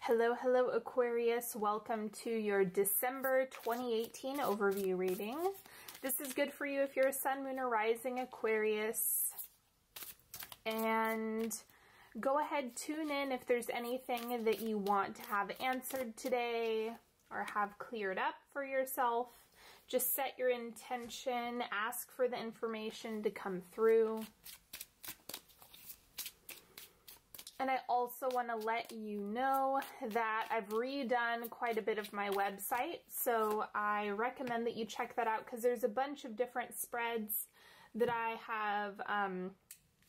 Hello, hello Aquarius. Welcome to your December 2018 overview reading. This is good for you if you're a sun, moon, or rising Aquarius. And go ahead, tune in if there's anything that you want to have answered today or have cleared up for yourself. Just set your intention, ask for the information to come through. And I also want to let you know that I've redone quite a bit of my website, so I recommend that you check that out because there's a bunch of different spreads that I have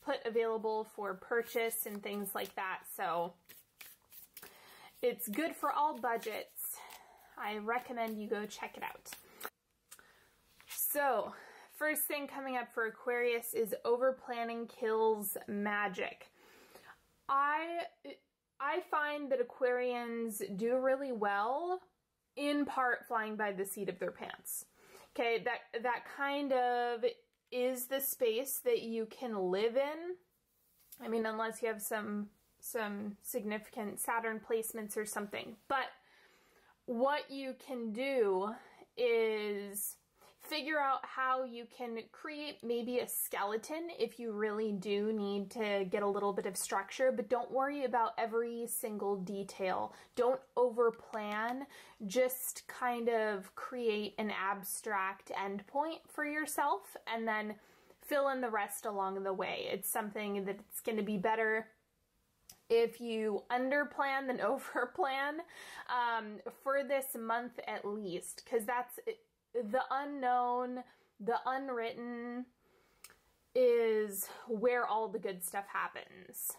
put available for purchase and things like that, so it's good for all budgets. I recommend you go check it out. So, first thing coming up for Aquarius is over-planning kills magic. I find that Aquarians do really well, in part flying by the seat of their pants. Okay, that kind of is the space that you can live in. I mean, unless you have some significant Saturn placements or something. But what you can do is figure out how you can create maybe a skeleton if you really do need to get a little bit of structure, but don't worry about every single detail. Don't overplan, just kind of create an abstract endpoint for yourself and then fill in the rest along the way. It's something that's going to be better if you underplan than overplan for this month at least, because that's the unknown, the unwritten is where all the good stuff happens.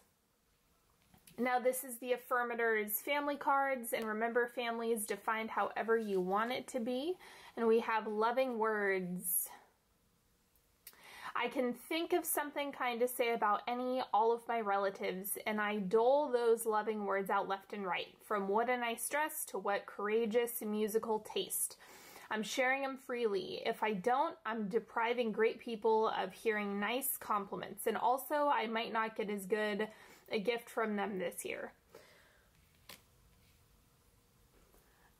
Now this is the Affirmators Family cards, and remember, family is defined however you want it to be, and we have loving words. I can think of something kind to say about all of my relatives, and I dole those loving words out left and right, from what a nice dress to what courageous musical taste. I'm sharing them freely. If I don't, I'm depriving great people of hearing nice compliments. And also, I might not get as good a gift from them this year.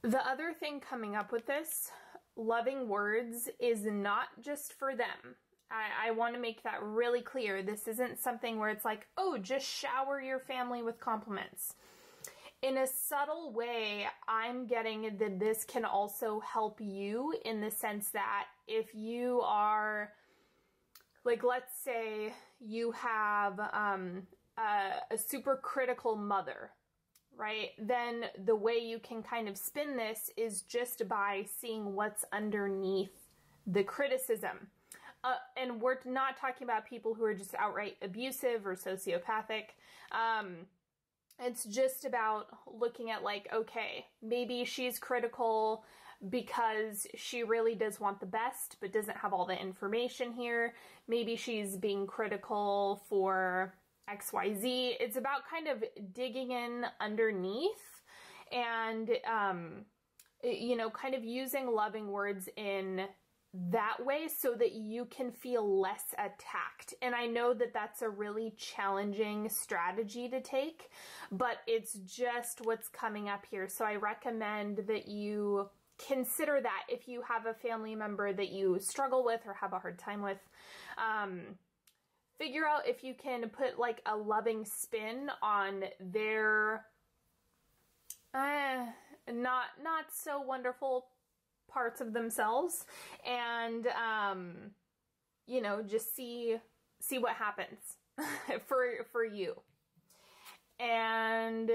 The other thing coming up with this, loving words, is not just for them. I want to make that really clear. This isn't something where it's like, oh, just shower your family with compliments. In a subtle way, I'm getting that this can also help you in the sense that if you are, like, let's say you have a super critical mother, right? Then the way you can kind of spin this is just by seeing what's underneath the criticism. And we're not talking about people who are just outright abusive or sociopathic. It's just about looking at, like, okay, maybe she's critical because she really does want the best, but doesn't have all the information here. Maybe she's being critical for XYZ. It's about kind of digging in underneath and, you know, kind of using loving words in that way so that you can feel less attacked. And I know that that's a really challenging strategy to take, but it's just what's coming up here. So I recommend that you consider that if you have a family member that you struggle with or have a hard time with. Figure out if you can put like a loving spin on their not so wonderful parts of themselves, and you know, just see what happens for you. And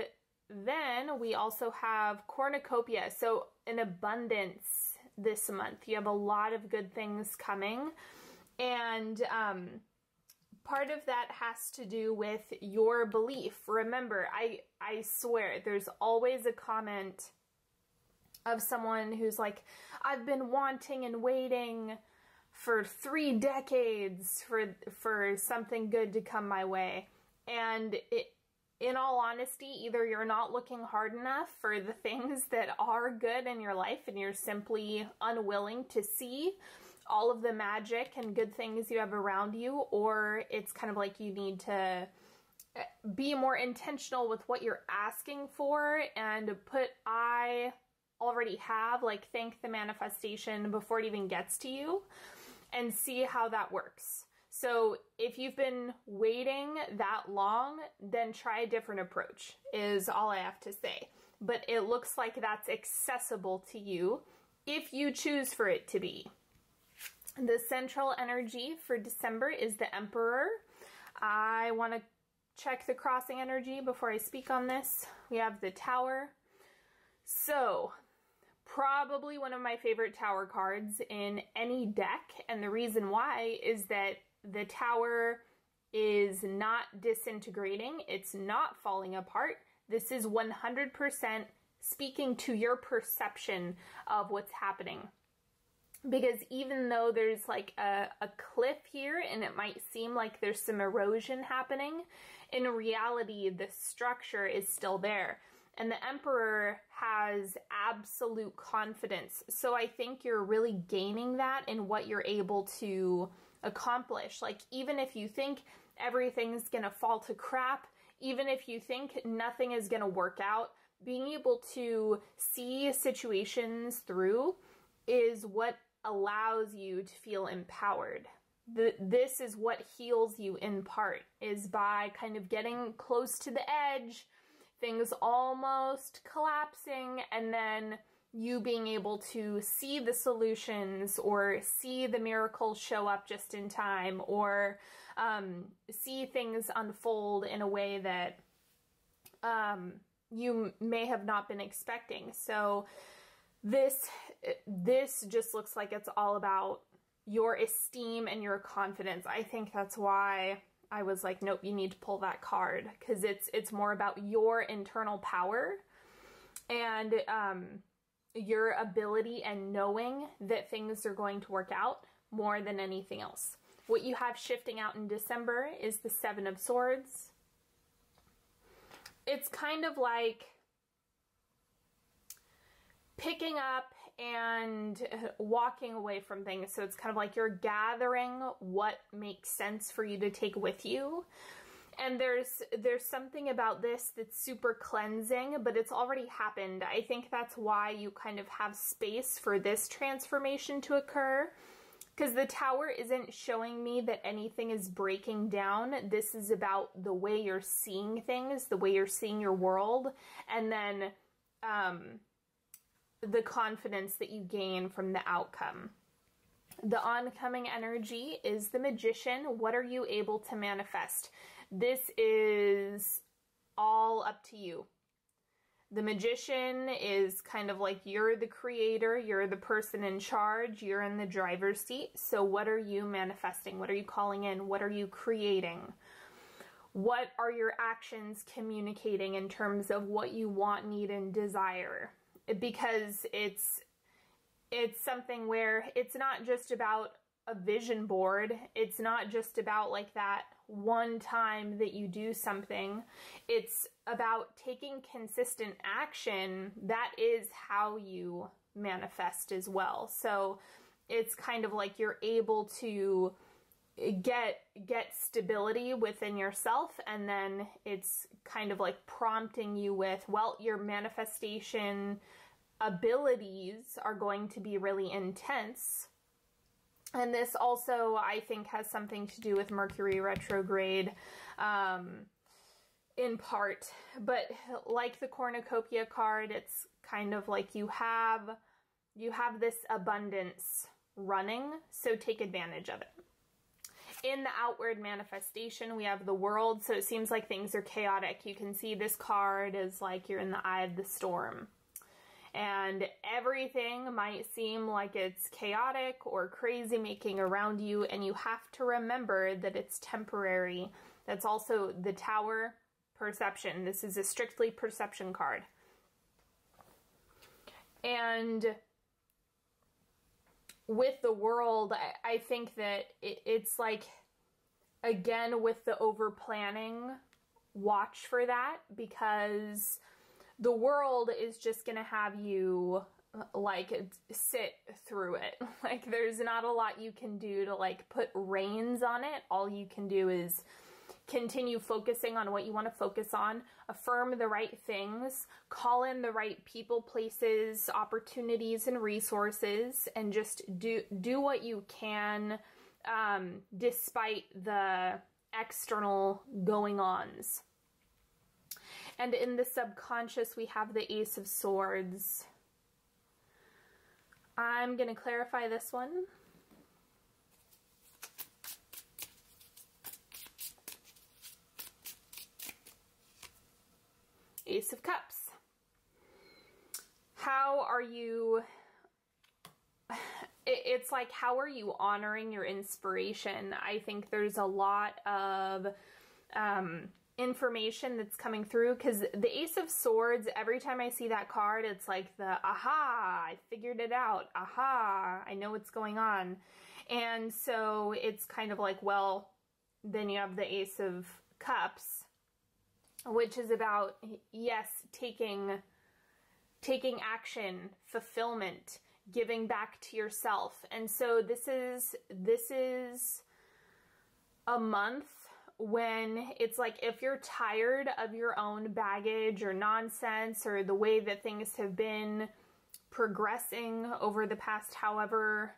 then we also have cornucopia, so an abundance this month. You have a lot of good things coming, and part of that has to do with your belief. Remember, I swear there's always a comment of someone who's like, I've been wanting and waiting for 3 decades for something good to come my way. And in all honesty, either you're not looking hard enough for the things that are good in your life and you're simply unwilling to see all of the magic and good things you have around you, or it's kind of like you need to be more intentional with what you're asking for and put I already have, like thank the manifestation before it even gets to you, and see how that works. So if you've been waiting that long, then try a different approach is all I have to say. But it looks like that's accessible to you if you choose for it to be. The central energy for December is the Emperor. I want to check the crossing energy before I speak on this. We have the Tower. So, probably one of my favorite Tower cards in any deck, and the reason why is that the Tower is not disintegrating, it's not falling apart. This is 100% speaking to your perception of what's happening. Because even though there's like a cliff here and it might seem like there's some erosion happening, in reality the structure is still there. And the Emperor has absolute confidence. So I think you're really gaining that in what you're able to accomplish. Like even if you think everything's gonna fall to crap, even if you think nothing is gonna work out, being able to see situations through is what allows you to feel empowered. This is what heals you in part, is by kind of getting close to the edge, things almost collapsing, and then you being able to see the solutions or see the miracles show up just in time, or see things unfold in a way that you may have not been expecting. So this just looks like it's all about your esteem and your confidence. I think that's why I was like, nope, you need to pull that card, because it's more about your internal power and your ability and knowing that things are going to work out more than anything else. What you have shifting out in December is the Seven of Swords. It's kind of like picking up and walking away from things. So it's kind of like you're gathering what makes sense for you to take with you. And there's something about this that's super cleansing, but it's already happened. I think that's why you kind of have space for this transformation to occur, because the Tower isn't showing me that anything is breaking down. This is about the way you're seeing things, the way you're seeing your world, and then the confidence that you gain from the outcome. The oncoming energy is the Magician. What are you able to manifest? This is all up to you. The Magician is kind of like you're the creator, you're the person in charge, you're in the driver's seat. So what are you manifesting? What are you calling in? What are you creating? What are your actions communicating in terms of what you want, need, and desire? Because it's something where it's not just about a vision board. It's not just about like that one time that you do something. It's about taking consistent action. That is how you manifest as well. So it's kind of like you're able to get stability within yourself, and then it's kind of like prompting you with, well, your manifestation abilities are going to be really intense. And this also, I think, has something to do with Mercury retrograde in part. But like the cornucopia card, it's kind of like you have this abundance running, so take advantage of it. In the outward manifestation, we have the World, so it seems like things are chaotic. You can see this card is like you're in the eye of the storm. And everything might seem like it's chaotic or crazy making around you, and you have to remember that it's temporary. That's also the Tower, perception. This is a strictly perception card. And with the World, I think that it's like, again, with the over planning, watch for that, because the World is just going to have you like sit through it. Like there's not a lot you can do to like put reins on it. All you can do is continue focusing on what you want to focus on, affirm the right things, call in the right people, places, opportunities, and resources, and just do what you can despite the external going-ons. And in the subconscious, we have the Ace of Swords. I'm going to clarify this one. Ace of Cups. How are you, it's like, how are you honoring your inspiration? I think there's a lot of information that's coming through, because the Ace of Swords, every time I see that card, it's like the, aha, I figured it out. Aha, I know what's going on. And so it's kind of like, well, then you have the Ace of Cups, which is about, yes, taking action, fulfillment, giving back to yourself. And so this is a month when it's like, if you're tired of your own baggage or nonsense or the way that things have been progressing over the past however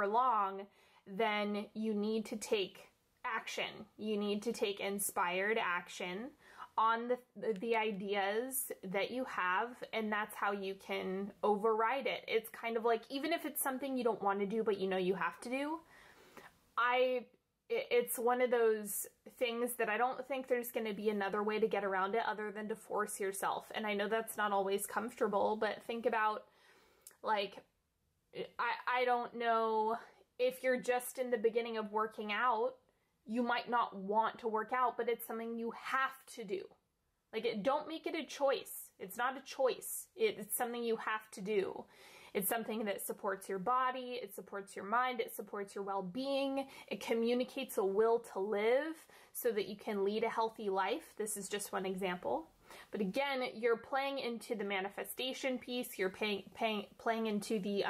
long, then you need to take action. You need to take inspired action on the ideas that you have, and that's how you can override it. It's kind of like, even if it's something you don't want to do but you know you have to do, it's one of those things that I don't think there's going to be another way to get around it other than to force yourself. And I know that's not always comfortable, but think about, like, I don't know, if you're just in the beginning of working out, you might not want to work out, but it's something you have to do. Like, don't make it a choice. It's not a choice. It's something you have to do. It's something that supports your body, it supports your mind, it supports your well-being, it communicates a will to live so that you can lead a healthy life. This is just one example. But again, you're playing into the manifestation piece, you're playing into the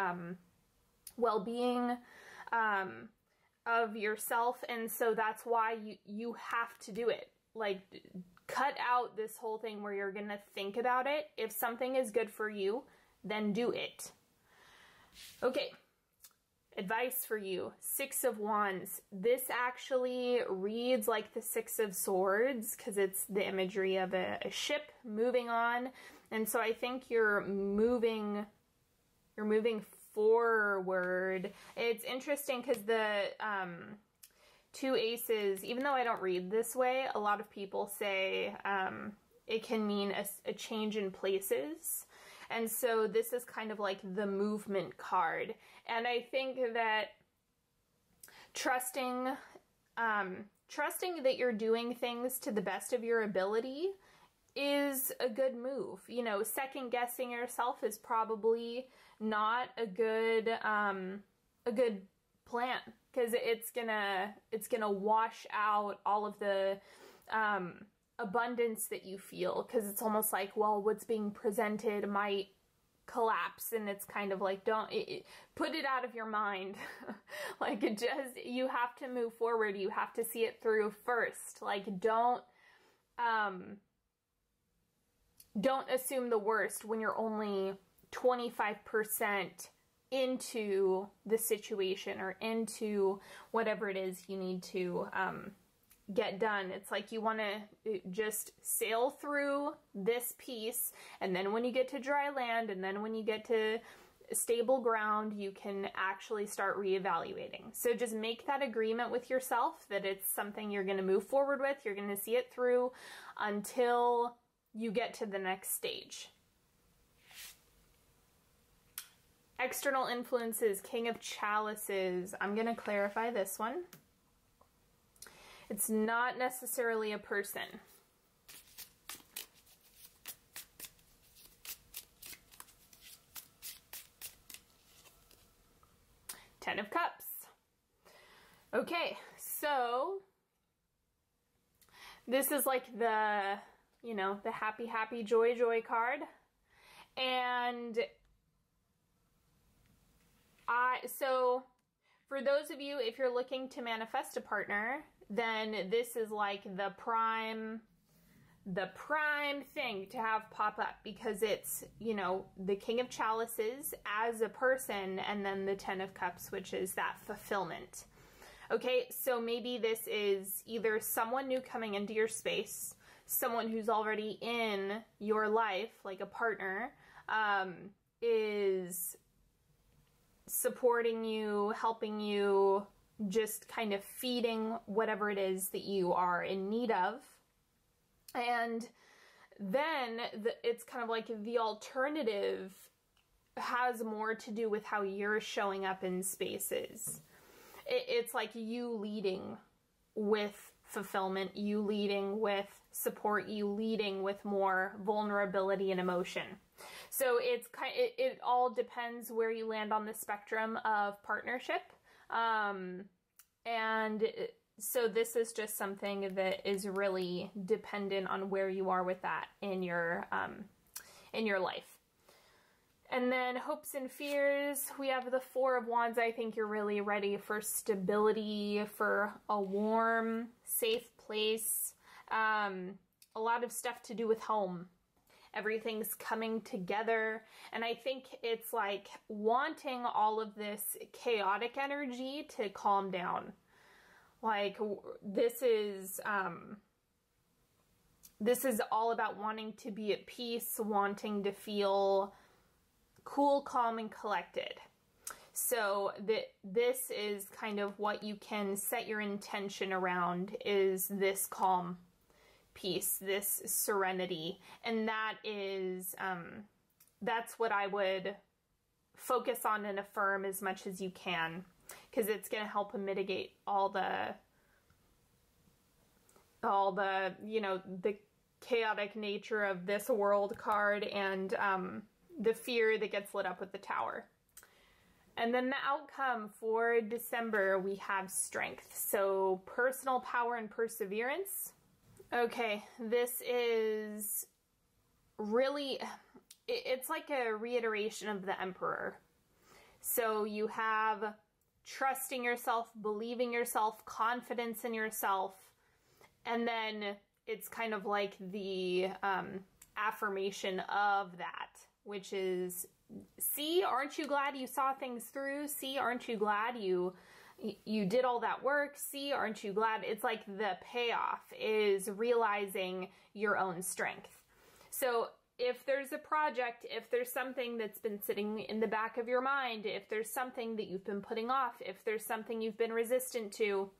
well-being of yourself, and so that's why you have to do it. Like, cut out this whole thing where you're gonna think about it. If something is good for you, then do it. Okay, advice for you, Six of Wands. This actually reads like the Six of Swords because it's the imagery of a ship moving on. And so I think you're moving forward. It's interesting because the two aces, even though I don't read this way, a lot of people say it can mean a change in places. And so this is kind of like the movement card. And I think that trusting that you're doing things to the best of your ability is a good move. You know, second guessing yourself is probably not a good plan, because it's gonna wash out all of the abundance that you feel, because it's almost like, well, what's being presented might collapse, and it's kind of like, put it out of your mind. Like, you have to move forward, you have to see it through first. Like, don't assume the worst when you're only 25% into the situation or into whatever it is you need to get done. It's like you want to just sail through this piece, and then when you get to dry land, and then when you get to stable ground, you can actually start reevaluating. So just make that agreement with yourself that it's something you're going to move forward with, you're going to see it through until you get to the next stage. External influences, King of Chalices. I'm going to clarify this one. It's not necessarily a person. Ten of Cups. Okay, so this is like the, you know, the happy, happy, joy, joy card. And so for those of you, if you're looking to manifest a partner, then this is like the prime thing to have pop up, because it's, you know, the King of Chalices as a person, and then the Ten of Cups, which is that fulfillment. Okay, so maybe this is either someone new coming into your space, someone who's already in your life, like a partner, is supporting you, helping you, just kind of feeding whatever it is that you are in need of. And then it's kind of like the alternative has more to do with how you're showing up in spaces. It's like you leading with fulfillment, you leading with support, you leading with more vulnerability and emotion. So it all depends where you land on the spectrum of partnership. And so this is just something that is really dependent on where you are with that in your life. And then hopes and fears, we have the Four of Wands. I think you're really ready for stability, for a warm, safe place. A lot of stuff to do with home. Everything's coming together. And I think it's like wanting all of this chaotic energy to calm down. Like this is all about wanting to be at peace, wanting to feel cool, calm, and collected. So this is kind of what you can set your intention around, is this calm, peace, this serenity. And that is, that's what I would focus on and affirm as much as you can, because it's going to help mitigate all the, you know, the chaotic nature of this World card and, the fear that gets lit up with the Tower. And then the outcome for December, we have Strength. So personal power and perseverance. Okay, this is really, it's like a reiteration of the Emperor. So you have trusting yourself, believing yourself, confidence in yourself, and then it's kind of like the affirmation of that, which is, see, aren't you glad you saw things through? See, aren't you glad you did all that work? See, aren't you glad? It's like the payoff is realizing your own strength. So if there's a project, if there's something that's been sitting in the back of your mind, if there's something that you've been putting off, if there's something you've been resistant to,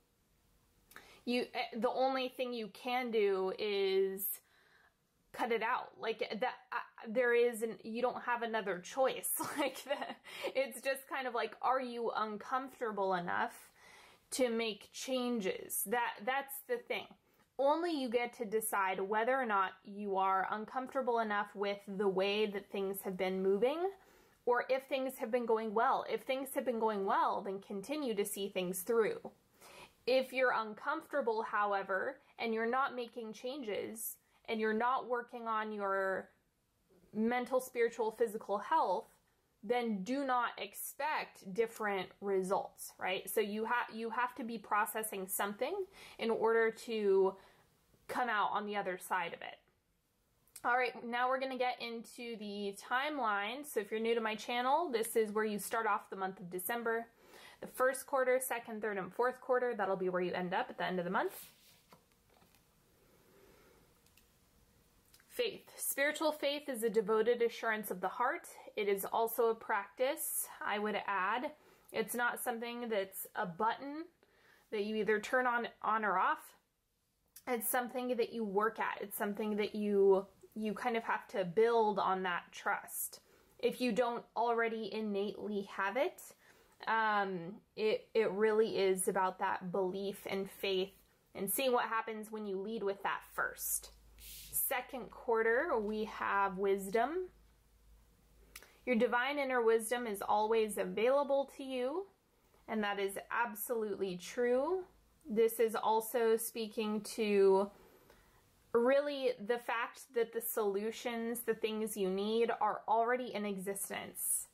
the only thing you can do is cut it out. Like that, you don't have another choice. Like that, it's just kind of like, are you uncomfortable enough to make changes? That's the thing. Only you get to decide whether or not you are uncomfortable enough with the way that things have been moving, or if things have been going well. If things have been going well, then continue to see things through. If you're uncomfortable, however, and you're not making changes, and you're not working on your mental, spiritual, physical health, then do not expect different results, right? So you have to be processing something in order to come out on the other side of it. All right, now we're going to get into the timeline. So if you're new to my channel, this is where you start off the month of December. The first quarter, second, third, and fourth quarter, that'll be where you end up at the end of the month. Faith. Spiritual faith is a devoted assurance of the heart. It is also a practice, I would add. It's not something that's a button that you either turn on or off. It's something that you work at. It's something that you kind of have to build on that trust. If you don't already innately have it, it really is about that belief and faith and seeing what happens when you lead with that first. Second quarter, we have wisdom. Your divine inner wisdom is always available to you, and that is absolutely true. This is also speaking to really the fact that the solutions, the things you need, are already in existence.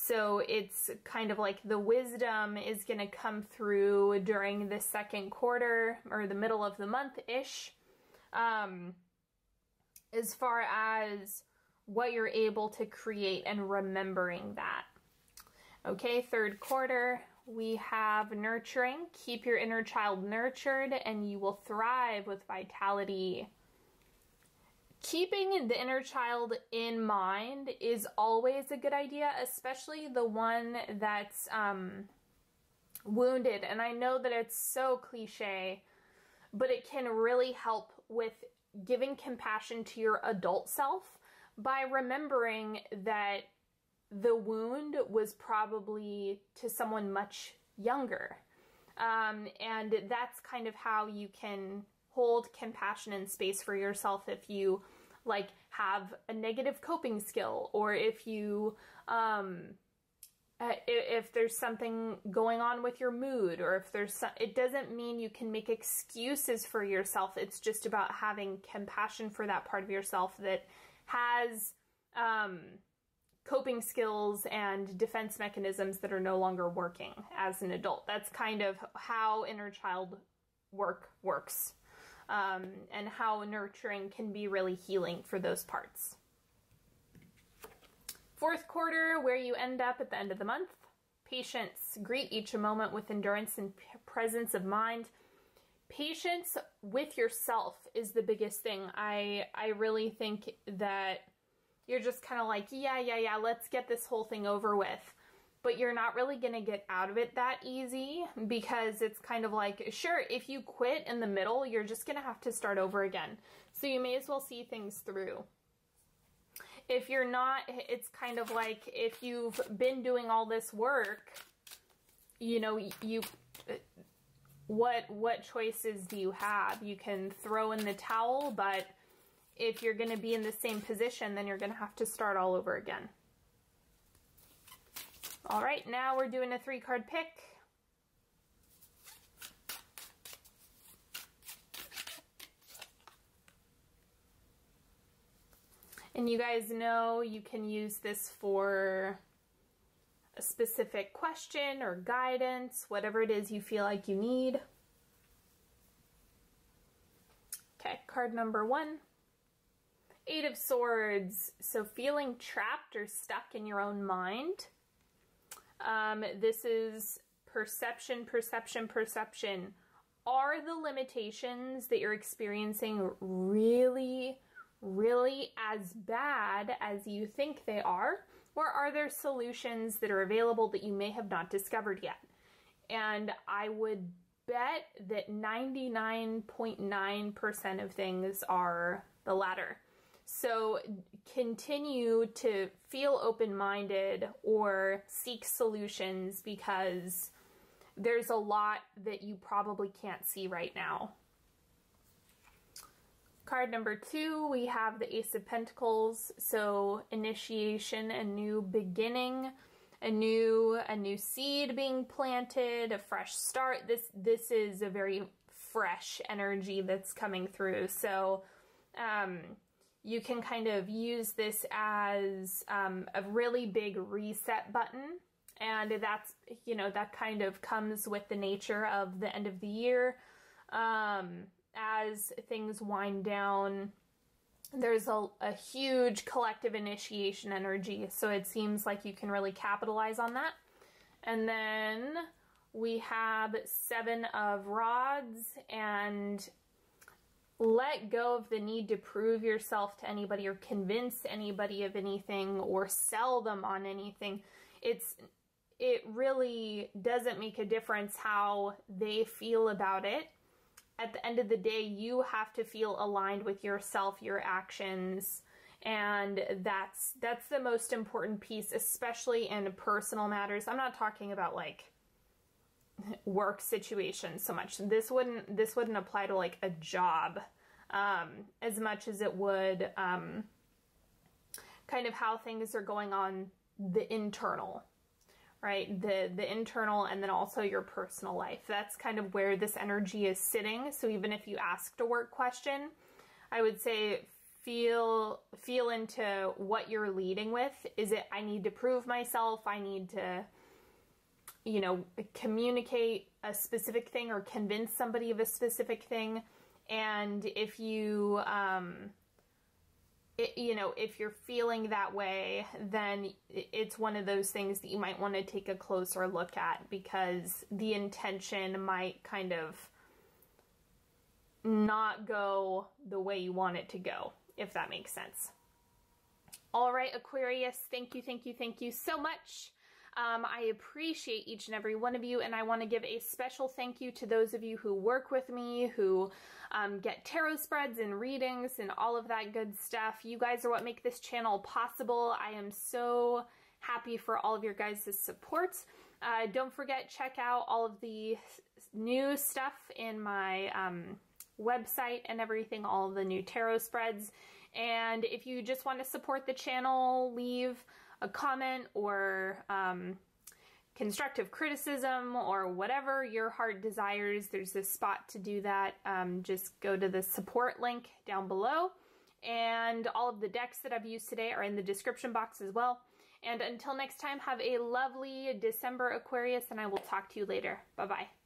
So it's kind of like the wisdom is going to come through during the second quarter or the middle of the month-ish, as far as what you're able to create and remembering that. Okay, third quarter, we have nurturing. Keep your inner child nurtured and you will thrive with vitality. Keeping the inner child in mind is always a good idea, especially the one that's wounded. And I know that it's so cliche, but it can really help with giving compassion to your adult self by remembering that the wound was probably to someone much younger. And that's kind of how you can hold compassion and space for yourself if you like have a negative coping skill, or if you if there's something going on with your mood, or if there's it doesn't mean you can make excuses for yourself. It's just about having compassion for that part of yourself that has coping skills and defense mechanisms that are no longer working as an adult. That's kind of how inner child work works. And how nurturing can be really healing for those parts. Fourth quarter, where you end up at the end of the month. Patience. Greet each moment with endurance and presence of mind. Patience with yourself is the biggest thing. I really think that you're just kind of like, yeah, let's get this whole thing over with. But you're not really going to get out of it that easy, because it's kind of like, sure, if you quit in the middle, you're just going to have to start over again. So you may as well see things through. If you're not, it's kind of like if you've been doing all this work, you know, what choices do you have? You can throw in the towel, but if you're going to be in the same position, then you're going to have to start all over again. All right, now we're doing a 3-card pick. And you guys know you can use this for a specific question or guidance, whatever it is you feel like you need. Okay, card number 1. 8 of Swords. So feeling trapped or stuck in your own mind. This is perception. Are the limitations that you're experiencing really as bad as you think they are? Or are there solutions that are available that you may have not discovered yet? And I would bet that 99.9% of things are the latter. So continue to feel open-minded or seek solutions, because there's a lot that you probably can't see right now. Card number 2, we have the Ace of Pentacles. So initiation, a new beginning, a new seed being planted, a fresh start. This is a very fresh energy that's coming through. So you can kind of use this as a really big reset button. And that's, you know, that kind of comes with the nature of the end of the year. As things wind down, there's a huge collective initiation energy. So it seems like you can really capitalize on that. And then we have 7 of Rods, and let go of the need to prove yourself to anybody or convince anybody of anything or sell them on anything. It really doesn't make a difference how they feel about it. At the end of the day, you have to feel aligned with yourself, your actions, and that's the most important piece, especially in personal matters. I'm not talking about like work situations so much. This wouldn't apply to like a job as much as it would kind of how things are going on the internal, right? The internal, and then also your personal life. That's kind of where this energy is sitting. So even if you asked a work question, I would say feel into what you're leading with. Is it, I need to prove myself, I need to, you know, communicate a specific thing or convince somebody of a specific thing? And if you, you know, if you're feeling that way, then it's one of those things that you might want to take a closer look at, because the intention might kind of not go the way you want it to go, if that makes sense. All right, Aquarius, thank you so much. I appreciate each and every one of you, and I want to give a special thank you to those of you who work with me, who get tarot spreads and readings and all of that good stuff. You guys are what make this channel possible. I am so happy for all of your guys' support. Don't forget, check out all of the new stuff in my website and everything, all of the new tarot spreads. And if you just want to support the channel, leave a comment or constructive criticism or whatever your heart desires, there's this spot to do that. Just go to the support link down below, and all of the decks that I've used today are in the description box as well. And until next time, have a lovely December, Aquarius, and I will talk to you later. Bye-bye.